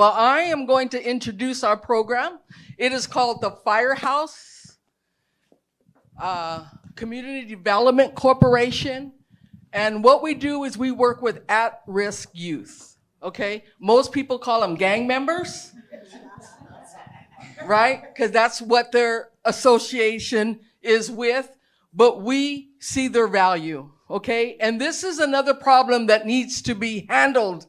Well, I am going to introduce our program. It is called the Firehouse Community Development Corporation. And what we do is we work with at-risk youth, okay? Most people call them gang members, right? Because that's what their association is with. But we see their value, okay? And this is another problem that needs to be handled.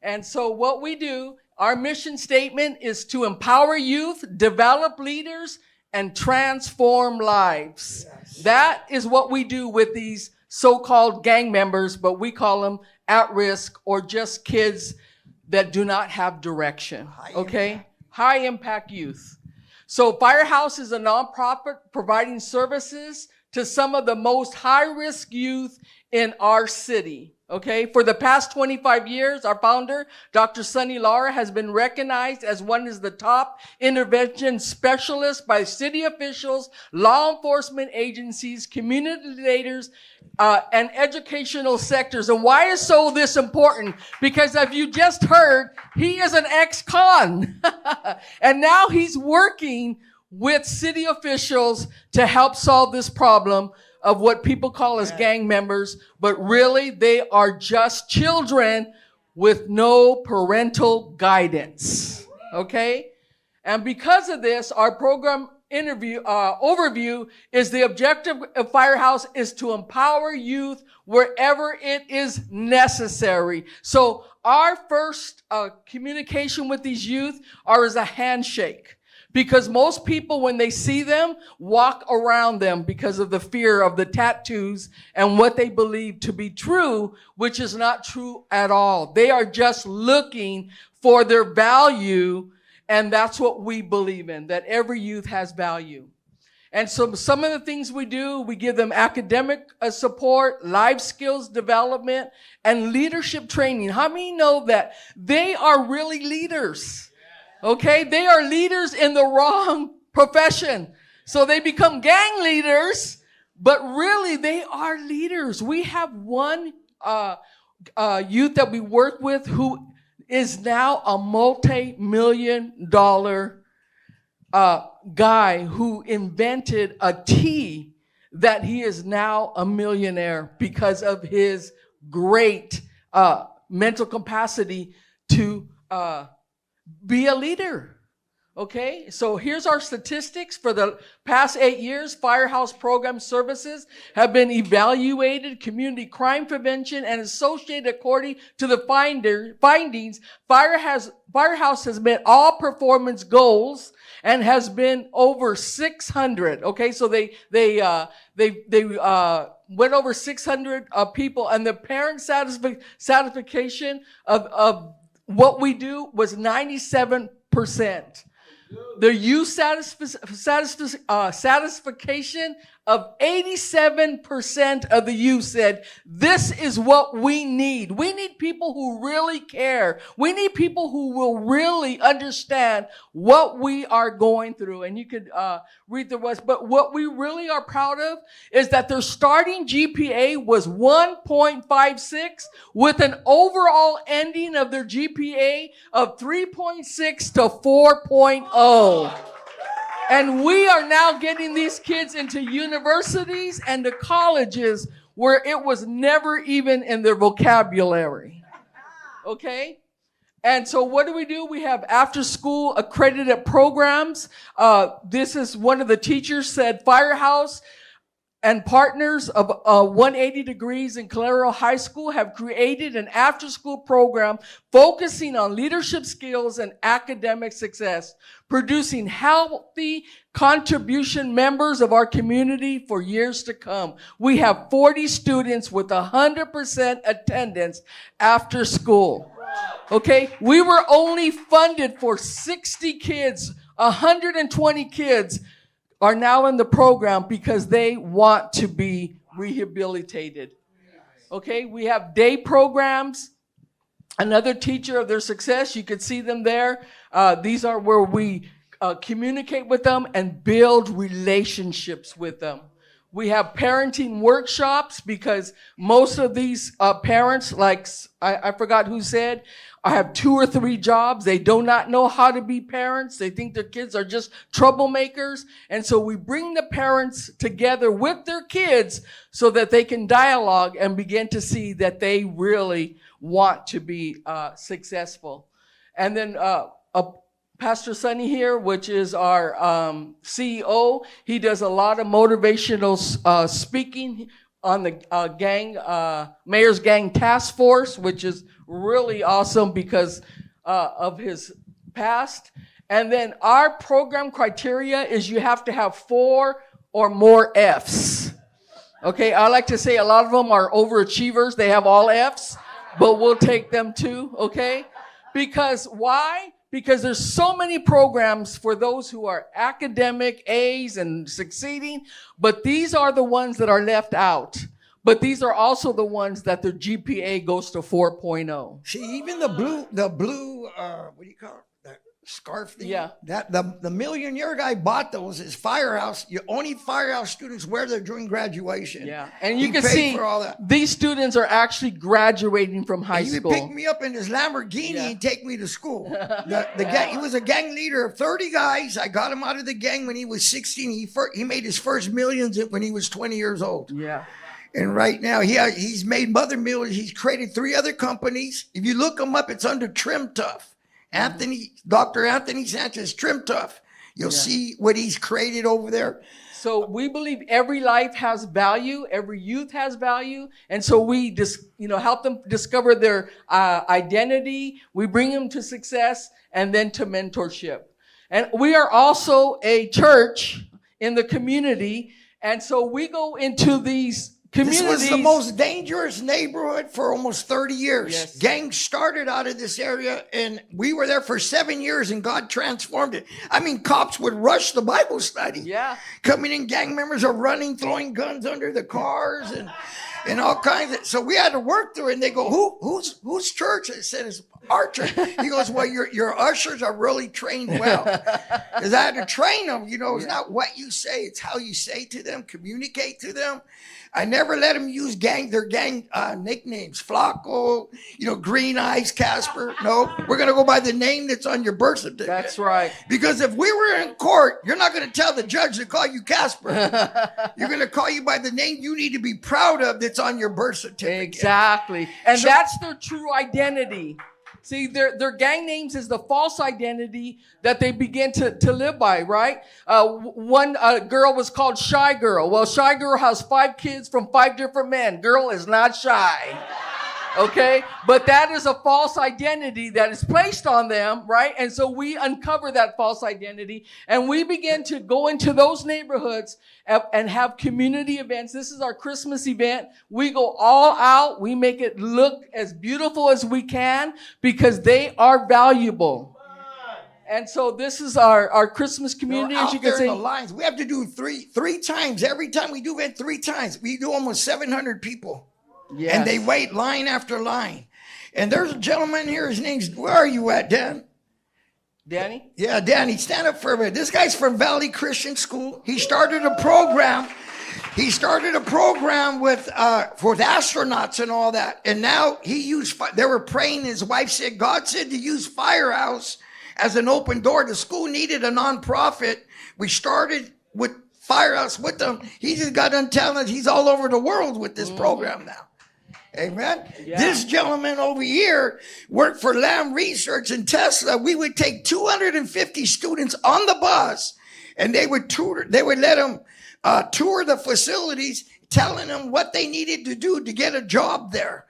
And so what we do, our mission statement is to empower youth, develop leaders, and transform lives. Yes. That is what we do with these so-called gang members, but we call them at risk or just kids that do not have direction, okay? High impact youth. So Firehouse is a nonprofit providing services to some of the most high-risk youth in our city, okay? For the past 25 years, our founder, Dr. Sonny Lara, has been recognized as one of the top intervention specialists by city officials, law enforcement agencies, community leaders, and educational sectors. And why is this important? Because as you just heard, he is an ex-con. And now he's working with city officials to help solve this problem of what people call as gang members, but really they are just children with no parental guidance, okay? And because of this, our program overview is the objective of Firehouse is to empower youth wherever it is necessary. So our first communication with these youth is a handshake. Because most people, when they see them, walk around them because of the fear of the tattoos and what they believe to be true, which is not true at all. They are just looking for their value, and that's what we believe in, that every youth has value. And so some of the things we do, we give them academic support, life skills development, and leadership training. How many know that they are really leaders? Okay, they are leaders in the wrong profession. So they become gang leaders, but really they are leaders. We have one youth that we work with who is now a multi-million-dollar guy who invented a tea that he is now a millionaire because of his great mental capacity to be a leader, okay? So here's our statistics. For the past 8 years, Firehouse program services have been evaluated, community crime prevention, and associated according to the findings. Firehouse has met all performance goals and has been over 600, okay? So they went over 600 people, and the parent satisfaction of what we do was 97%. The youth satisfaction of 87% of the youth said, this is what we need. We need people who really care. We need people who will really understand what we are going through. And you could read the rest. But what we really are proud of is that their starting GPA was 1.56 with an overall ending of their GPA of 3.6 to 4.0. And we are now getting these kids into universities and to colleges where it was never even in their vocabulary. Okay? And so what do? We have after-school accredited programs. This is one of the teachers said, Firehouse and partners of 180 Degrees in Calero High School have created an after-school program focusing on leadership skills and academic success, producing healthy contribution members of our community for years to come. We have 40 students with 100% attendance after school. Okay? We were only funded for 60 kids, 120 kids are now in the program because they want to be rehabilitated. Okay, we have day programs. Another teacher of their success, you could see them there. These are where we communicate with them and build relationships with them. We have parenting workshops because most of these parents, like I forgot who said, have 2 or 3 jobs. They do not know how to be parents. They think their kids are just troublemakers. And so we bring the parents together with their kids so that they can dialogue and begin to see that they really want to be successful. And then Pastor Sonny here, which is our CEO, he does a lot of motivational speaking on the Mayor's Gang Task Force, which is really awesome because of his past. And then our program criteria is you have to have 4 or more Fs. Okay, I like to say a lot of them are overachievers. They have all Fs, but we'll take them too, okay? Because why? Because there's so many programs for those who are academic A's and succeeding, but these are the ones that are left out. But these are also the ones that their GPA goes to 4.0. See, even the blue, what do you call it? That scarf thing? Yeah. That the millionaire guy bought those. Is Firehouse. Only Firehouse students wear them during graduation. Yeah. And you can see for all that. These students are actually graduating from high school. He would pick me up in his Lamborghini and take me to school. Gang, he was a gang leader of 30 guys. I got him out of the gang when he was 16. He made his first millions when he was 20 years old. Yeah. And right now, he's made mother millions. He's created 3 other companies. If you look him up, it's under Trim Tough. Dr. Anthony Sanchez, Trim Tough. You'll see what he's created over there. So we believe every life has value. Every youth has value. And so we just, help them discover their identity. We bring them to success and then to mentorship. And we are also a church in the community. And so we go into these communities. This was the most dangerous neighborhood for almost 30 years. Yes. Gangs started out of this area, and we were there for 7 years, and God transformed it. I mean, cops would rush the Bible study. Yeah. Coming in, gang members are running, throwing guns under the cars, and all kinds of. So we had to work through it, and they go, whose church? I said, it's our church. He goes, well, your ushers are really trained well. Because I had to train them. It's not what you say, it's how you say to them, communicate to them. I never let them use their gang nicknames. Flacco, Green Eyes, Casper. No, we're going to go by the name that's on your birth certificate. That's right. Because if we were in court, you're not going to tell the judge to call you Casper. You're going to call you by the name you need to be proud of that's on your birth certificate. Exactly. And that's their true identity. See, their gang names is the false identity that they begin to live by, right? One girl was called Shy Girl. Well, Shy Girl has 5 kids from 5 different men. Girl is not shy. Okay? But that is a false identity that is placed on them, right? And so we uncover that false identity and we begin to go into those neighborhoods and have community events. This is our Christmas event. We go all out. We make it look as beautiful as we can because they are valuable. And so this is our Christmas community. As you can see, the lines. We have to do three times. Every time we do it 3 times. We do almost 700 people. Yes. And they wait line after line. And there's a gentleman here. His name's, where are you at, Dan? Danny? Yeah, Danny, stand up for a minute. This guy's from Valley Christian School. He started a program. With astronauts and all that. And now they were praying. His wife said, God said to use Firehouse as an open door. The school needed a nonprofit. We started with Firehouse with them. He just got done telling us he's all over the world with this program now. Amen. Yeah. This gentleman over here worked for Lamb Research and Tesla. We would take 250 students on the bus and they would let them tour the facilities, telling them what they needed to do to get a job there.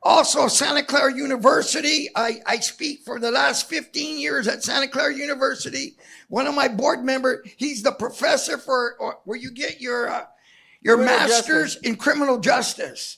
Also, Santa Clara University. I speak for the last 15 years at Santa Clara University. One of my board members, he's the professor where you get your master's in criminal justice.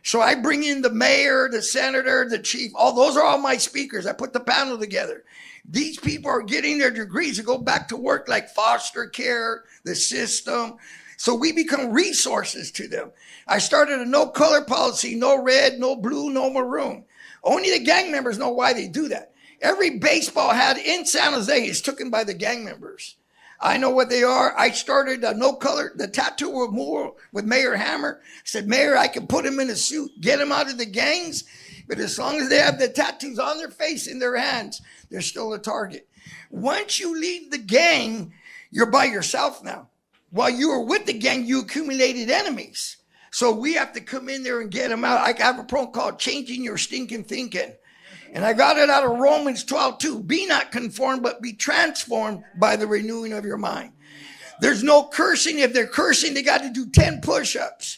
So I bring in the mayor, the senator, the chief. Those are all my speakers. I put the panel together. These people are getting their degrees to go back to work like foster care, the system. So we become resources to them. I started a no color policy, no red, no blue, no maroon. Only the gang members know why they do that. Every baseball hat in San Jose is taken by the gang members. I know what they are. I started No Color, the tattoo removal with Mayor Hammer. I said, Mayor, I can put him in a suit, get him out of the gangs, but as long as they have the tattoos on their face and their hands, they're still a target. Once you leave the gang, you're by yourself now. While you were with the gang, you accumulated enemies. So we have to come in there and get them out. I have a program called Changing Your Stinking Thinking. And I got it out of Romans 12:2. Be not conformed, but be transformed by the renewing of your mind. There's no cursing. If they're cursing, they got to do 10 push-ups.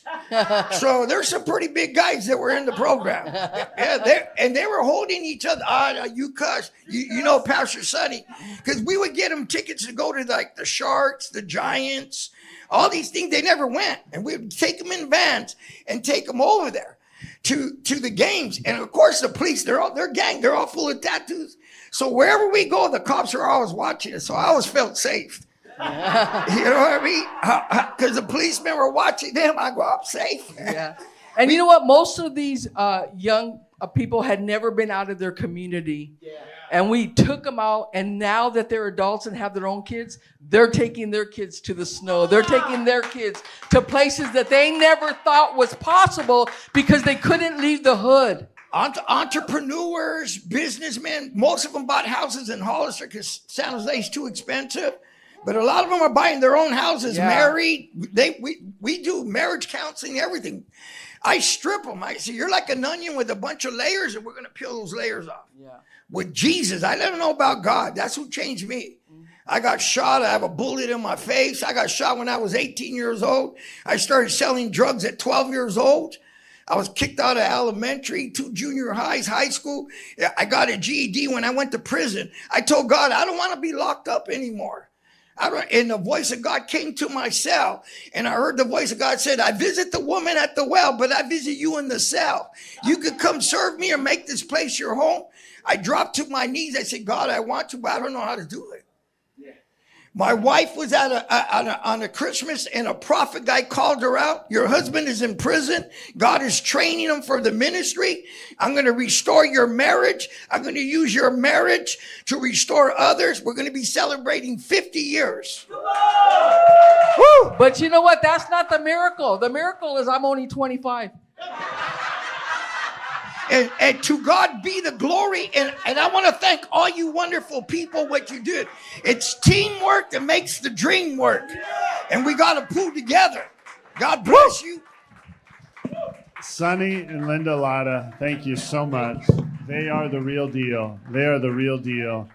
So there's some pretty big guys that were in the program. Yeah, they were holding each other. You cuss. You know Pastor Sonny. Because we would get them tickets to go to like the Sharks, the Giants, all these things. They never went. And we would take them in vans and take them over there to the games. And of course, the police, they're gang. They're all full of tattoos. So wherever we go, the cops are always watching us. So I always felt safe. You know what I mean? Because the policemen were watching them. I go, I'm safe. Yeah. And you know what? Most of these young people had never been out of their community. Yeah. And we took them out. And now that they're adults and have their own kids, they're taking their kids to the snow. They're taking their kids to places that they never thought was possible because they couldn't leave the hood. Entrepreneurs, businessmen, most of them bought houses in Hollister because San Jose is too expensive. But a lot of them are buying their own houses, married. We do marriage counseling, everything. I strip them. I say, you're like an onion with a bunch of layers, and we're going to peel those layers off. Yeah. With Jesus, I let them know about God. That's who changed me. Mm-hmm. I got shot. I have a bullet in my face. I got shot when I was 18 years old. I started selling drugs at 12 years old. I was kicked out of elementary, 2 junior highs, high school. I got a GED when I went to prison. I told God, I don't want to be locked up anymore. And the voice of God came to my cell, and I heard the voice of God said, I visit the woman at the well, but I visit you in the cell. You could come serve me or make this place your home. I dropped to my knees. I said, God, I want to, but I don't know how to do it. Yeah. My wife was on a Christmas, and a prophet guy called her out. Your husband is in prison. God is training him for the ministry. I'm going to restore your marriage. I'm going to use your marriage to restore others. We're going to be celebrating 50 years. Woo! But you know what? That's not the miracle. The miracle is I'm only 25. And to God be the glory. And I want to thank all you wonderful people, what you did. It's teamwork that makes the dream work. And we got to pull together. God bless you. Sonny and Linda Lara, thank you so much. They are the real deal. They are the real deal.